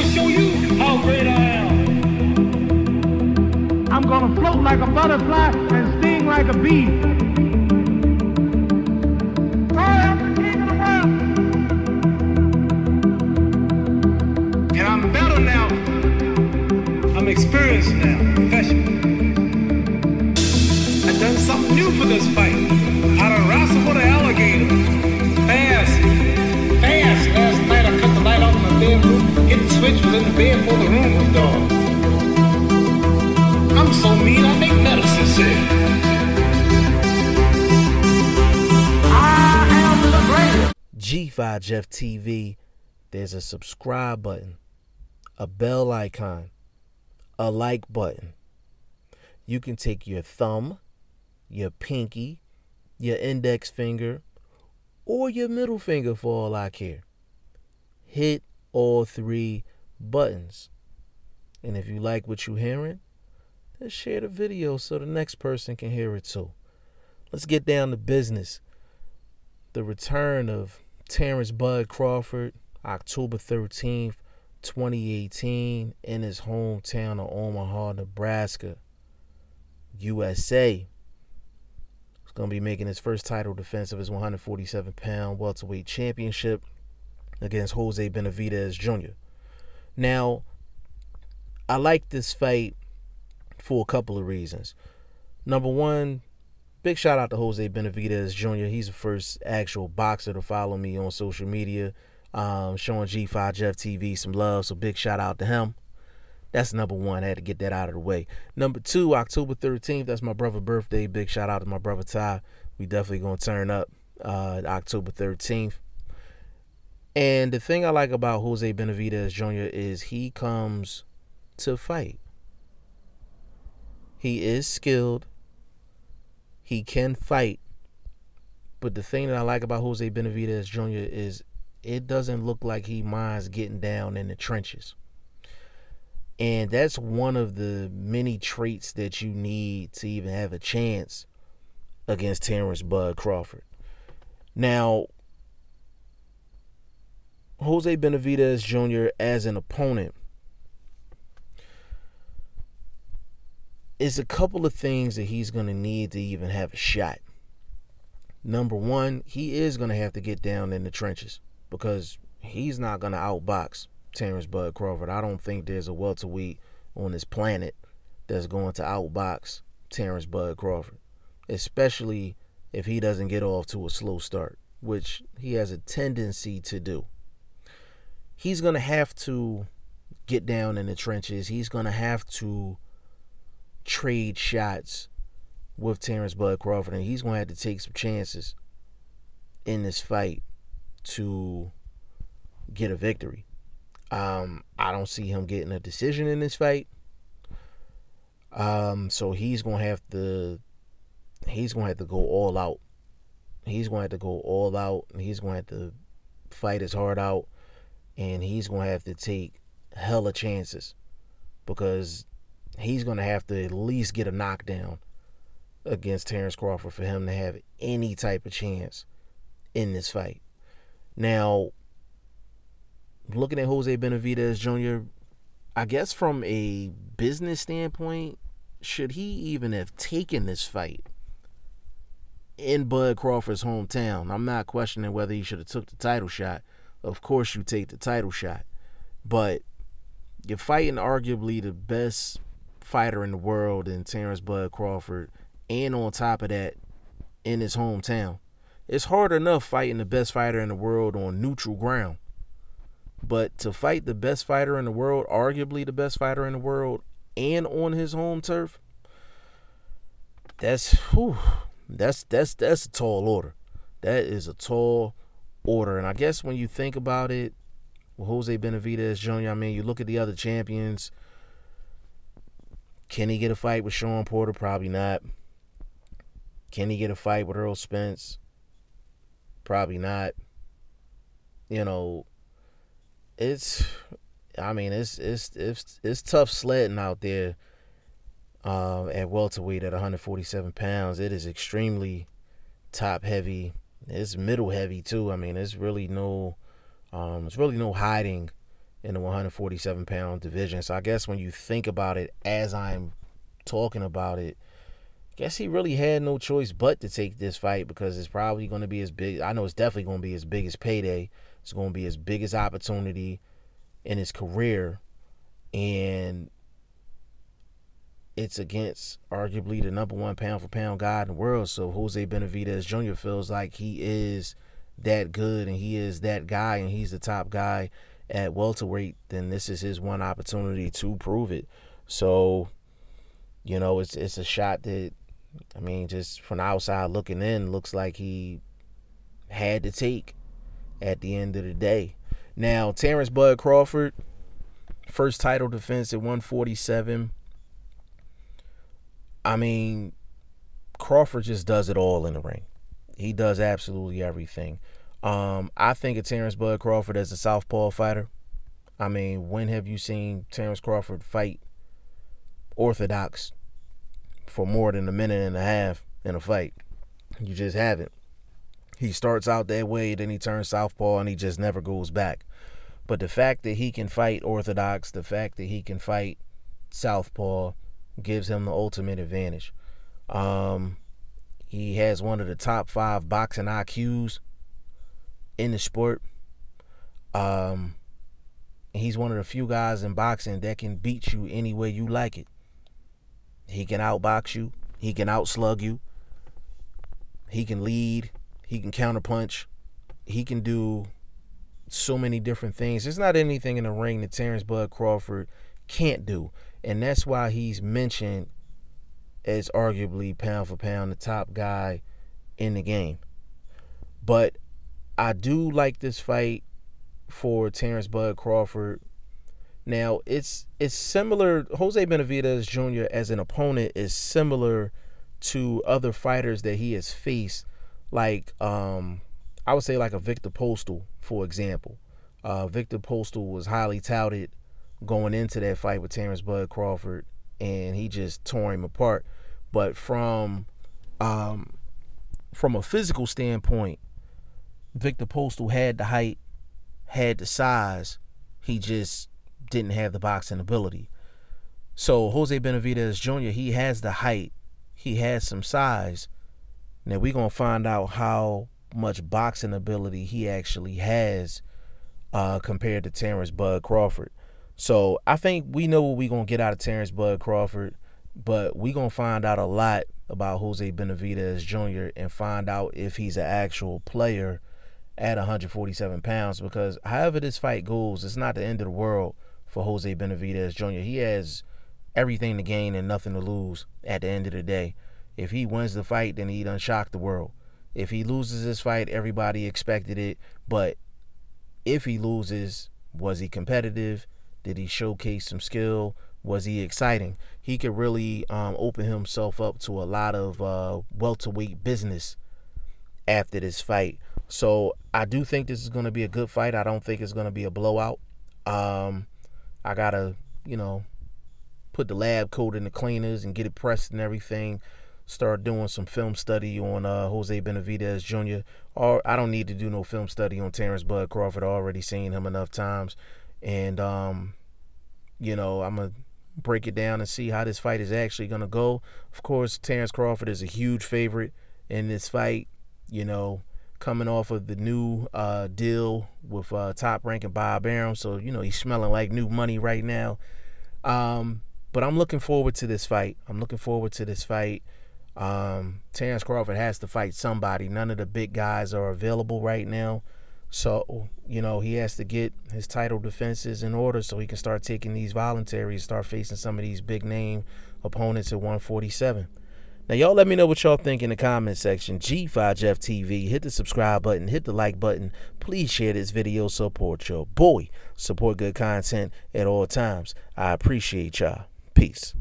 show you how great I am. I'm gonna float like a butterfly and sting like a bee. I am the king of the world. And I'm better now. I'm experienced now, professional. I done something new for this fight. I done wrestled with an alligator. Fast. Last night I cut the light off in my bedroom. Hit the switch, was in the bed before the room was dark. I'm so mean, I make medicine sick. I am the greatest. G5 Jeff TV, there's a subscribe button, a bell icon, a like button. You can take your thumb, your pinky, your index finger, or your middle finger for all I care. Hit all three buttons. And if you like what you're hearing, then share the video so the next person can hear it too. Let's get down to business. The return of Terrance Bud Crawford, October 13th, 2018, in his hometown of Omaha, Nebraska, USA. He's going to be making his first title defense of his 147-pound welterweight championship against Jose Benavidez Jr. Now, I like this fight for a couple of reasons. Number one, big shout out to Jose Benavidez Jr. He's the first actual boxer to follow me on social media, showing G5 Jeff TV some love, so big shout out to him. That's number one. I had to get that out of the way. Number two, October 13th, that's my brother's birthday. Big shout out to my brother Ty. We definitely going to turn up October 13th. And the thing I like about Jose Benavidez Jr. is he comes to fight. He is skilled. He can fight. But the thing that I like about Jose Benavidez Jr. is it doesn't look like he minds getting down in the trenches. And that's one of the many traits that you need to even have a chance against Terrance Bud Crawford. Now, Jose Benavidez Jr. as an opponent is a couple of things that he's going to need to even have a shot. Number one, he is going to have to get down in the trenches because he's not going to outbox Terrance Bud Crawford. I don't think there's a welterweight on this planet that's going to outbox Terrance Bud Crawford, especially if he doesn't get off to a slow start, which he has a tendency to do. He's going to have to get down in the trenches. He's going to have to trade shots with Terrance Bud Crawford, and he's going to have to take some chances in this fight to get a victory. I don't see him getting a decision in this fight. So he's going to have to go all out. He's going to have to go all out, and he's going to have to fight his heart out, and he's going to have to take hella chances because he's going to have to at least get a knockdown against Terrance Crawford for him to have any type of chance in this fight. Now, looking at Jose Benavidez Jr., I guess from a business standpoint, should he even have taken this fight in Bud Crawford's hometown? I'm not questioning whether he should have took the title shot. Of course you take the title shot. But you're fighting arguably the best fighter in the world in Terrance Bud Crawford, and on top of that, in his hometown. It's hard enough fighting the best fighter in the world on neutral ground. But to fight the best fighter in the world, arguably the best fighter in the world, and on his home turf, that's a tall order. That is a tall order. And I guess when you think about it, with Jose Benavidez Jr., I mean, you look at the other champions. Can he get a fight with Sean Porter? Probably not. Can he get a fight with Earl Spence? Probably not. You know, it's tough sledding out there at welterweight at 147 pounds. It is extremely top heavy. It's middle heavy too. I mean, there's really no hiding in the 147-pound division. So I guess when you think about it as I'm talking about it, I guess he really had no choice but to take this fight, because it's probably going to be his big. I know it's definitely going to be his biggest payday. It's going to be his biggest opportunity in his career, and it's against arguably the #1 pound-for-pound guy in the world. So Jose Benavidez Jr. feels like he is that good and he is that guy and he's the top guy at welterweight. Then this is his one opportunity to prove it. So, you know, it's a shot that, I mean, just from the outside looking in, looks like he had to take at the end of the day. Now, Terrance Bud Crawford, first title defense at 147. I mean, Crawford just does it all in the ring. He does absolutely everything. I think of Terrance Bud Crawford as a southpaw fighter. I mean, when have you seen Terrance Crawford fight orthodox for more than a minute and a half in a fight? You just haven't. He starts out that way, then he turns southpaw, and he just never goes back. But the fact that he can fight orthodox, the fact that he can fight southpaw, gives him the ultimate advantage. He has one of the top 5 boxing IQs in the sport. He's one of the few guys in boxing that can beat you any way you like it. He can outbox you. He can outslug you. He can lead. He can counterpunch. He can do so many different things. There's not anything in the ring that Terrance Bud Crawford can't do. And that's why he's mentioned as arguably pound for pound the top guy in the game. But I do like this fight for Terrance Bud Crawford. Now, it's similar. Jose Benavidez Jr. as an opponent is similar to other fighters that he has faced, like I would say like a Victor Postal, for example. Victor Postal was highly touted going into that fight with Terrance Bud Crawford, and he just tore him apart. But from a physical standpoint, Victor Postal had the height, had the size. He just didn't have the boxing ability. So Jose Benavidez Jr., he has the height, he has some size. Now we're going to find out how much boxing ability he actually has compared to Terrance Bud Crawford. So I think we know what we're going to get out of Terrance Bud Crawford, but we're going to find out a lot about Jose Benavidez Jr. and find out if he's an actual player at 147 pounds, because however this fight goes, it's not the end of the world for Jose Benavidez Jr. He has everything to gain and nothing to lose at the end of the day. If he wins the fight, then he done shocked the world. If he loses this fight, everybody expected it. But if he loses, was he competitive? Did he showcase some skill? Was he exciting? He could really open himself up to a lot of welterweight business after this fight. So I do think this is going to be a good fight. I don't think it's going to be a blowout. I got to, put the lab coat in the cleaners and get it pressed and everything. Start doing some film study on Jose Benavidez Jr. Or I don't need to do no film study on Terrance Bud Crawford. I've already seen him enough times. And, I'm going to break it down and see how this fight is actually going to go. Of course, Terrance Crawford is a huge favorite in this fight, coming off of the new deal with top-ranking Bob Arum. So, he's smelling like new money right now. But I'm looking forward to this fight. Terrance Crawford has to fight somebody. None of the big guys are available right now. So, he has to get his title defenses in order so he can start taking these voluntaries, start facing some of these big-name opponents at 147. Now, y'all let me know what y'all think in the comment section. G5Jeff TV, hit the subscribe button, hit the like button. Please share this video, support your boy. Support good content at all times. I appreciate y'all. Peace.